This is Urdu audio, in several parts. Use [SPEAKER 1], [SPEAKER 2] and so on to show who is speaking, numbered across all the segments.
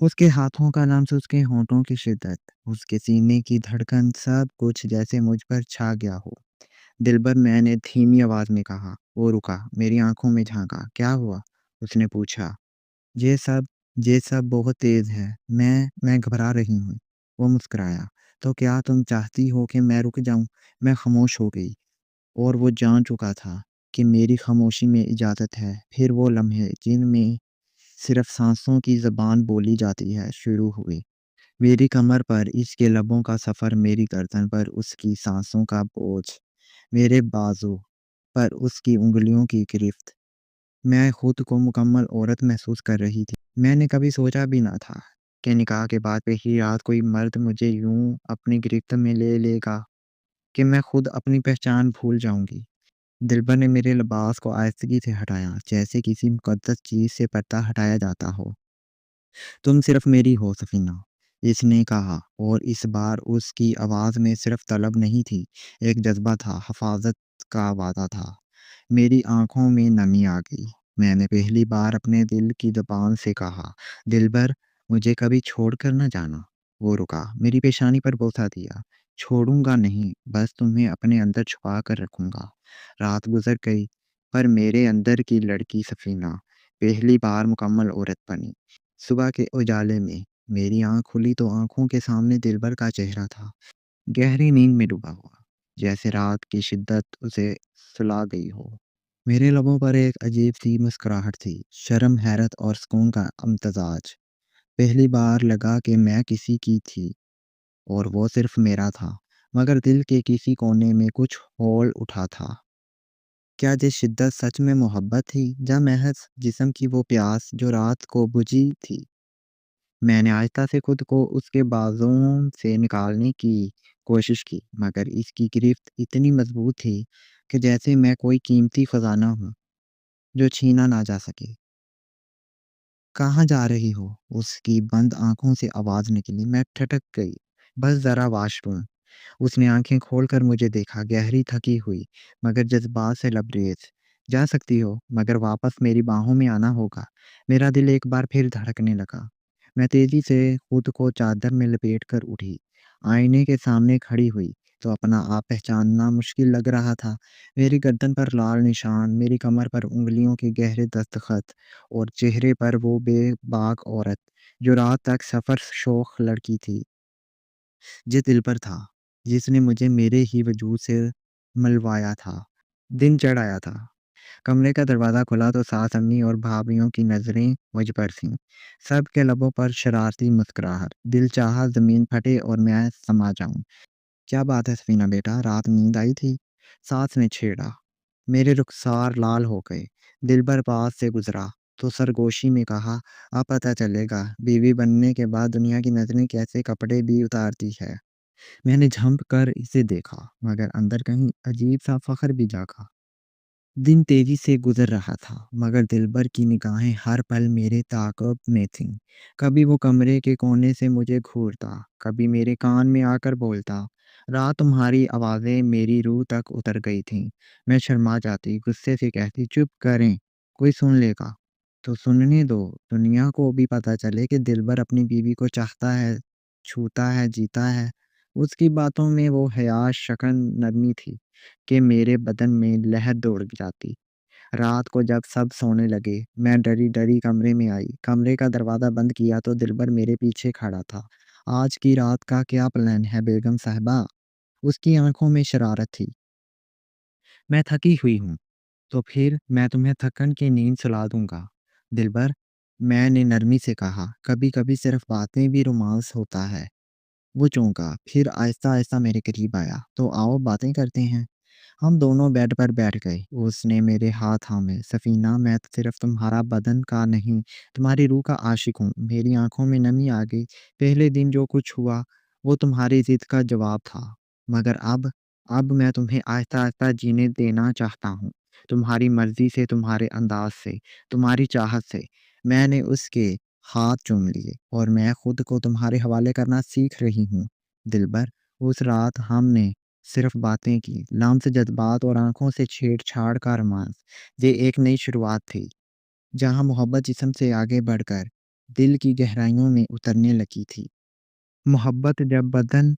[SPEAKER 1] اس کے ہاتھوں کا لمس، اس کے ہونٹوں کی شدت، اس کے سینے کی دھڑکن، سب کچھ جیسے مجھ پر چھا گیا ہو۔ دلبر، میں نے دھیمی آواز میں کہا۔ وہ رکا، میری آنکھوں میں جھانکا۔ کیا ہوا؟ اس نے پوچھا۔ یہ سب یہ سب بہت تیز ہے، میں گھبرا رہی ہوں۔ وہ مسکرایا۔ تو کیا تم چاہتی ہو کہ میں رک جاؤں؟ میں خاموش ہو گئی، اور وہ جان چکا تھا کہ میری خاموشی میں اجازت ہے۔ پھر وہ لمحے جن میں صرف سانسوں کی زبان بولی جاتی ہے شروع ہوئے۔ میری کمر پر اس کے لبوں کا سفر، میری گردن پر اس کی سانسوں کا بوجھ، میرے بازو پر اس کی انگلیوں کی گرفت۔ میں خود کو مکمل عورت محسوس کر رہی تھی۔ میں نے کبھی سوچا بھی نہ تھا کہ نکاح کے بعد پہلی رات کوئی مرد مجھے یوں اپنی گرفت میں لے لے گا کہ میں خود اپنی پہچان بھول جاؤں گی۔ دلبر نے میرے لباس کو آہستگی سے ہٹایا، جیسے کسی مقدس چیز سے پردہ ہٹایا جاتا ہو۔ تم صرف میری ہو سفینہ، اس نے کہا، اور اس بار اس کی آواز میں صرف طلب نہیں تھی، ایک جذبہ تھا، حفاظت کا وعدہ تھا۔ میری آنکھوں میں نمی آ گئی۔ میں نے پہلی بار اپنے دل کی زبان سے کہا، دلبر، مجھے کبھی چھوڑ کر نہ جانا۔ وہ رکا، میری پیشانی پر بوسہ دیا۔ چھوڑوں گا نہیں، بس تمہیں اپنے اندر چھپا کر رکھوں گا۔ رات گزر گئی، پر میرے اندر کی لڑکی سفینہ پہلی بار مکمل عورت بنی۔ صبح کے اجالے میں میری آنکھ کھلی تو آنکھوں کے سامنے دلبر کا چہرہ تھا، گہری نیند میں ڈوبا ہوا، جیسے رات کی شدت اسے سلا گئی ہو۔ میرے لبوں پر ایک عجیب سی مسکراہٹ تھی، شرم، حیرت اور سکون کا امتزاج۔ پہلی بار لگا کہ میں کسی کی تھی، اور وہ صرف میرا تھا، مگر دل کے کسی کونے میں کچھ ہول اٹھا تھا۔ کیا یہ شدت سچ میں محبت تھی، یا محض جسم کی وہ پیاس جو رات کو بجھی تھی؟ میں نے آہستہ سے خود کو اس کے بازوں سے نکالنے کی کوشش کی، مگر اس کی گرفت اتنی مضبوط تھی کہ جیسے میں کوئی قیمتی خزانہ ہوں جو چھینا نہ جا سکے۔ کہاں جا رہی ہو؟ اس کی بند آنکھوں سے آواز نکلی۔ میں ٹھٹک گئی۔ بس ذرا واش روم۔ اس نے آنکھیں کھول کر مجھے دیکھا، گہری، تھکی ہوئی، مگر جذبات سے لبریز۔ جا سکتی ہو، مگر واپس میری باہوں میں آنا ہوگا۔ میرا دل ایک بار پھر دھڑکنے لگا۔ میں تیزی سے خود کو چادر میں لپیٹ کر اٹھی، آئینے کے سامنے کھڑی ہوئی تو اپنا آپ پہچاننا مشکل لگ رہا تھا۔ میری گردن پر لال نشان، میری کمر پر انگلیوں کے گہرے دستخط، اور چہرے پر وہ بے باک عورت جو رات تک سفر شوخ لڑکی تھی۔ یہ دل پر تھا، جس نے مجھے میرے ہی وجود سے ملوایا تھا۔ دن چڑھ آیا تھا۔ کمرے کا دروازہ کھلا تو ساس امی اور بھابھیوں کی نظریں مجھ پر تھیں، سب کے لبوں پر شرارتی مسکراہٹ۔ دل چاہا زمین پھٹے اور میں سما جاؤں۔ کیا بات ہے سفینہ بیٹا، رات نیند آئی تھی؟ ساس نے چھیڑا۔ میرے رخسار لال ہو گئے۔ دلبر پاس سے گزرا تو سرگوشی میں کہا، اب پتہ چلے گا بیوی بننے کے بعد دنیا کی نظریں کیسے کپڑے بھی اتارتی ہے۔ میں نے جھنپ کر اسے دیکھا، مگر اندر کہیں عجیب سا فخر بھی جاگا۔ دن تیزی سے گزر رہا تھا، مگر دلبر کی نگاہیں ہر پل میرے تعاقب میں تھیں۔ کبھی وہ کمرے کے کونے سے مجھے گھورتا، کبھی میرے کان میں آ کر بولتا، رات تمہاری آوازیں میری روح تک اتر گئی تھیں۔ میں شرما جاتی، غصے سے کہتی، چپ کریں، کوئی سن لے گا تو سننے دو، دنیا کو بھی پتہ چلے کہ دلبر اپنی بیوی کو چاہتا ہے، چھوتا ہے، جیتا ہے۔ اس کی باتوں میں وہ حیاء شکن نرمی تھی کہ میرے بدن میں لہر دوڑ جاتی۔ رات کو جب سب سونے لگے، میں ڈری ڈری کمرے میں آئی، کمرے کا دروازہ بند کیا تو دلبر میرے پیچھے کھڑا تھا۔ آج کی رات کا کیا پلان ہے بیگم صاحبہ؟ اس کی آنکھوں میں شرارت تھی۔ میں تھکی ہوئی ہوں، تو پھر میں تمہیں تھکن کی نیند سلا دوں گا۔ دلبر، میں نے نرمی سے کہا، کبھی کبھی صرف باتیں بھی رومانس ہوتا ہے۔ وہ چونکا، پھر آہستہ آہستہ میرے قریب آیا۔ تو آؤ باتیں کرتے ہیں۔ ہم دونوں بیڈ پر بیٹھ گئے۔ اس نے میرے ہاتھ تھامے۔ سفینہ، میں صرف تمہارا بدن کا نہیں، تمہاری روح کا عاشق ہوں۔ میری آنکھوں میں نمی آ گئی۔ پہلے دن جو کچھ ہوا وہ تمہاری ضد کا جواب تھا، مگر اب میں تمہیں آہستہ آہستہ جینے دینا چاہتا ہوں، تمہاری مرضی سے، تمہارے انداز سے، تمہاری چاہت سے۔ میں نے اس کے ہاتھ چوم لیے، اور میں خود کو تمہارے حوالے کرنا سیکھ رہی ہوں۔ دلبر، اس رات ہم نے صرف باتیں کی، لمس، جذبات اور آنکھوں سے چھیڑ چھاڑ کا رومانس۔ یہ ایک نئی شروعات تھی، جہاں محبت جسم سے آگے بڑھ کر دل کی گہرائیوں میں اترنے لگی تھی۔ محبت جب بدن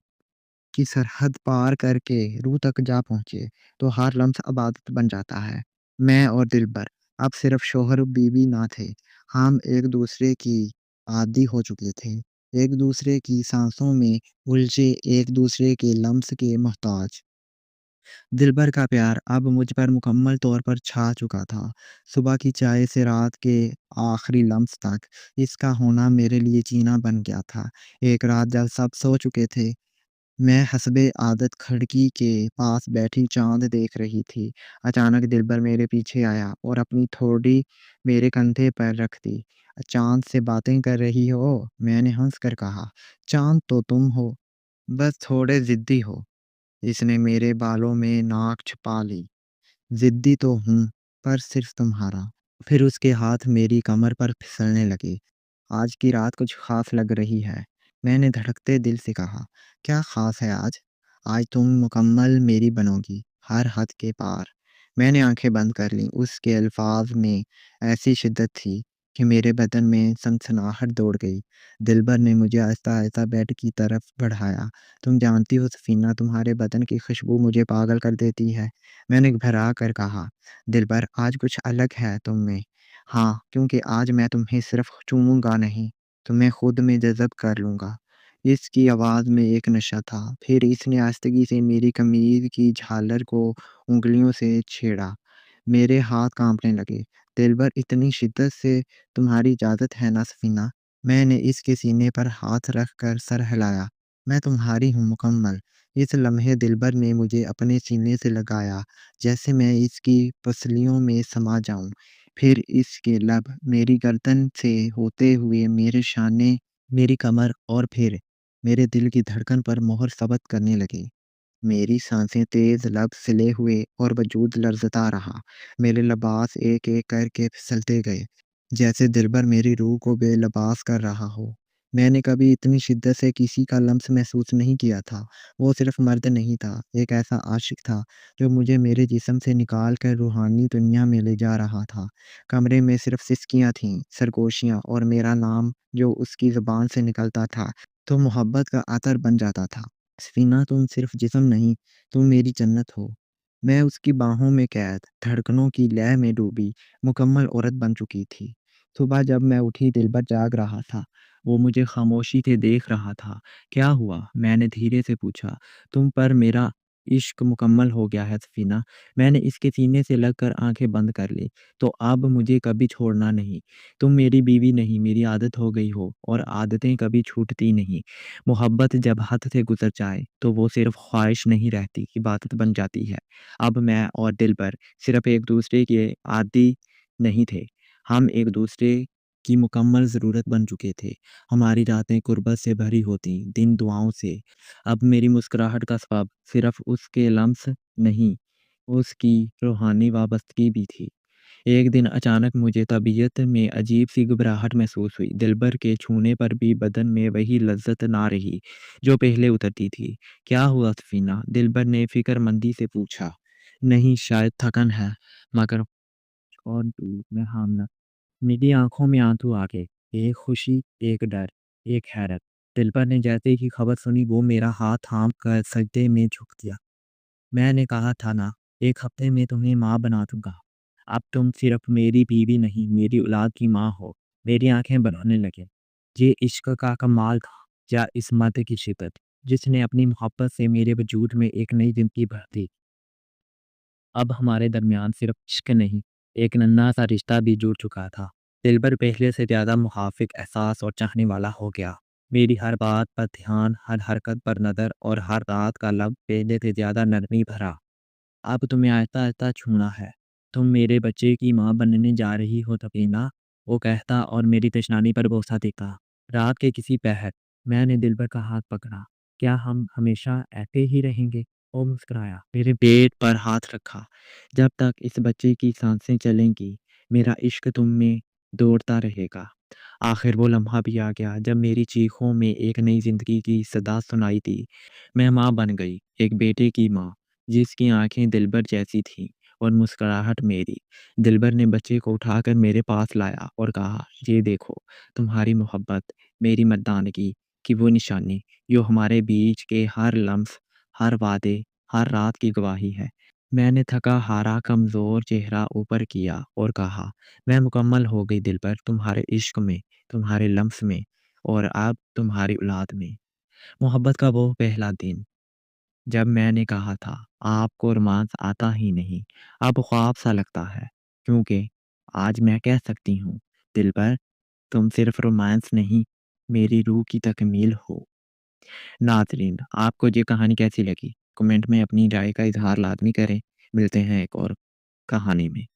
[SPEAKER 1] کی سرحد پار کر کے روح تک جا پہنچے تو ہر لمس عبادت بن جاتا ہے۔ میں اور دلبر اب صرف شوہر و بیوی نہ تھے، ہم ایک دوسرے کی عادی ہو چکے تھے، ایک دوسرے کی سانسوں میں الجھے، ایک دوسرے کے لمس کے محتاج۔ دلبر کا پیار اب مجھ پر مکمل طور پر چھا چکا تھا۔ صبح کی چائے سے رات کے آخری لمس تک اس کا ہونا میرے لیے جینا بن گیا تھا۔ ایک رات جب سب سو چکے تھے، میں حسب عادت کھڑکی کے پاس بیٹھی چاند دیکھ رہی تھی۔ اچانک دلبر میرے پیچھے آیا اور اپنی تھوڑی میرے کندھے پر رکھ دی۔ چاند سے باتیں کر رہی ہو؟ میں نے ہنس کر کہا۔ چاند تو تم ہو، بس تھوڑے ضدی ہو۔ اس نے میرے بالوں میں ناک چھپا لی۔ ضدی تو ہوں، پر صرف تمہارا۔ پھر اس کے ہاتھ میری کمر پر پھسلنے لگے۔ آج کی رات کچھ خاص لگ رہی ہے، میں نے دھڑکتے دل سے کہا۔ کیا خاص ہے آج؟ آج تم مکمل میری بنو گی، ہر حد کے پار۔ میں نے آنکھیں بند کر لیں۔ اس کے الفاظ میں ایسی شدت تھی کہ میرے بدن میں سنسناہٹ دوڑ گئی۔ دلبر نے مجھے آہستہ آہستہ بیڈ کی طرف بڑھایا۔ تم جانتی ہو سفینہ، تمہارے بدن کی خوشبو مجھے پاگل کر دیتی ہے، میں نے گھبرا کر کہا۔ دلبر، آج کچھ الگ ہے تم میں۔ ہاں، کیونکہ آج میں تمہیں صرف چوموں گا نہیں، تمہیں خود میں جذب کر لوں گا۔ اس کی آواز میں ایک نشہ تھا۔ پھر اس نے آہستگی سے میری قمیض کی جھالر کو انگلیوں سے چھیڑا۔ میرے ہاتھ کانپنے لگے۔ دلبر، اتنی شدت سے؟ تمہاری اجازت ہے نا سفینہ؟ میں نے اس کے سینے پر ہاتھ رکھ کر سر ہلایا۔ میں تمہاری ہوں مکمل۔ اس لمحے دلبر نے مجھے اپنے سینے سے لگایا جیسے میں اس کی پسلیوں میں سما جاؤں۔ پھر اس کے لب میری گردن سے ہوتے ہوئے میرے شانے، میری کمر اور پھر میرے دل کی دھڑکن پر مہر ثبت کرنے لگے۔ میری سانسیں تیز، لب سلے ہوئے اور وجود لرزتا رہا۔ میرے لباس ایک ایک کر کے پھسلتے گئے، جیسے دلبر میری روح کو بے لباس کر رہا ہو۔ میں نے کبھی اتنی شدت سے کسی کا لمس محسوس نہیں کیا تھا۔ وہ صرف مرد نہیں تھا، ایک ایسا عاشق تھا جو مجھے میرے جسم سے نکال کر روحانی دنیا میں لے جا رہا تھا۔ کمرے میں صرف سسکیاں تھیں، سرگوشیاں، اور میرا نام جو اس کی زبان سے نکلتا تھا تو محبت کا عطر بن جاتا تھا۔ سفینہ، تم صرف جسم نہیں، تم میری جنت ہو۔ میں اس کی باہوں میں قید، دھڑکنوں کی لے میں ڈوبی، مکمل عورت بن چکی تھی۔ صبح جب میں اٹھی، دلبر جاگ رہا تھا۔ وہ مجھے خاموشی سے دیکھ رہا تھا۔ کیا ہوا؟ میں نے دھیرے سے پوچھا۔ تم پر میرا عشق مکمل ہو گیا ہے سفینہ، میں نے اس کے سینے سے لگ کر آنکھیں بند کر لی۔ تو اب مجھے کبھی چھوڑنا نہیں۔ تم میری بیوی نہیں، میری عادت ہو گئی ہو، اور عادتیں کبھی چھوٹتی نہیں۔ محبت جب حد سے گزر جائے تو وہ صرف خواہش نہیں رہتی، عبادت بن جاتی ہے۔ اب میں اور دلبر صرف ایک دوسرے کے عادی نہیں تھے، ہم ایک دوسرے کی مکمل ضرورت بن چکے تھے۔ ہماری راتیں قربت سے بھری ہوتی، دن دعاؤں سے۔ اب میری مسکراہٹ کا سبب صرف اس کے لمس نہیں، اس کی روحانی وابستگی بھی تھی۔ ایک دن اچانک مجھے طبیعت میں عجیب سی گھبراہٹ محسوس ہوئی۔ دلبر کے چھونے پر بھی بدن میں وہی لذت نہ رہی جو پہلے اترتی تھی۔ کیا ہوا سفینہ؟ دلبر نے فکر مندی سے پوچھا۔ نہیں، شاید تھکن ہے، مگر اور دور میں حاملہ۔ میری آنکھوں میں آنسو آ گئے، ایک خوشی، ایک ڈر، ایک حیرت۔ دلبر نے جیسے ہی خبر سنی وہ میرا ہاتھ تھام کر سجدے میں جھک دیا۔ میں نے کہا تھا نا، ایک ہفتے میں تمہیں ماں بنا دوں گا۔ اب تم صرف میری بیوی نہیں، میری اولاد کی ماں ہو۔ میری آنکھیں بنانے لگے۔ یہ عشق کا کمال تھا، یا اس مرد کی شدت جس نے اپنی محبت سے میرے وجود میں ایک نئی زندگی بھر دی۔ اب ہمارے درمیان صرف عشق نہیں، ایک ننھا سا رشتہ بھی جڑ چکا تھا۔ دلبر پہلے سے زیادہ محافظ، احساس اور چاہنے والا ہو گیا۔ میری ہر بات پر دھیان، ہر حرکت پر نظر، اور ہر رات کا لب پہلے سے زیادہ نرمی بھرا۔ اب تمہیں آہستہ آہستہ چھونا ہے، تم میرے بچے کی ماں بننے جا رہی ہو سفینہ، وہ کہتا اور میری تشنانی پر بوسہ دیتا۔ رات کے کسی پہر میں نے دلبر کا ہاتھ پکڑا۔ کیا ہم ہمیشہ ایسے ہی رہیں گے؟ وہ مسکرایا، میرے پیٹ پر ہاتھ رکھا۔ جب تک اس بچے کی سانسیں چلیں گی، میرا عشق تم میں دوڑتا رہے گا۔ آخر وہ لمحہ بھی آ گیا جب میری چیخوں میں ایک نئی زندگی کی صدا سنائی دی۔ میں ماں بن گئی، ایک بیٹے کی ماں، جس کی آنکھیں دلبر جیسی تھیں، اور مسکراہٹ میری۔ دلبر نے بچے کو اٹھا کر میرے پاس لایا اور کہا، یہ دیکھو تمہاری محبت، میری مردانگی کی وہ نشانی جو ہمارے بیچ کے ہر لمس، ہر وعدے، ہر رات کی گواہی ہے۔ میں نے تھکا ہارا کمزور چہرہ اوپر کیا اور کہا، میں مکمل ہو گئی دلبر، تمہارے عشق میں، تمہارے لمس میں، اور اب تمہاری اولاد میں۔ محبت کا وہ پہلا دن جب میں نے کہا تھا آپ کو رومانس آتا ہی نہیں، اب خواب سا لگتا ہے، کیونکہ آج میں کہہ سکتی ہوں دلبر، تم صرف رومانس نہیں، میری روح کی تکمیل ہو۔ ناظرین، آپ کو یہ کہانی کیسی لگی؟ کمنٹ میں اپنی رائے کا اظہار لازمی کریں۔ ملتے ہیں ایک اور کہانی میں۔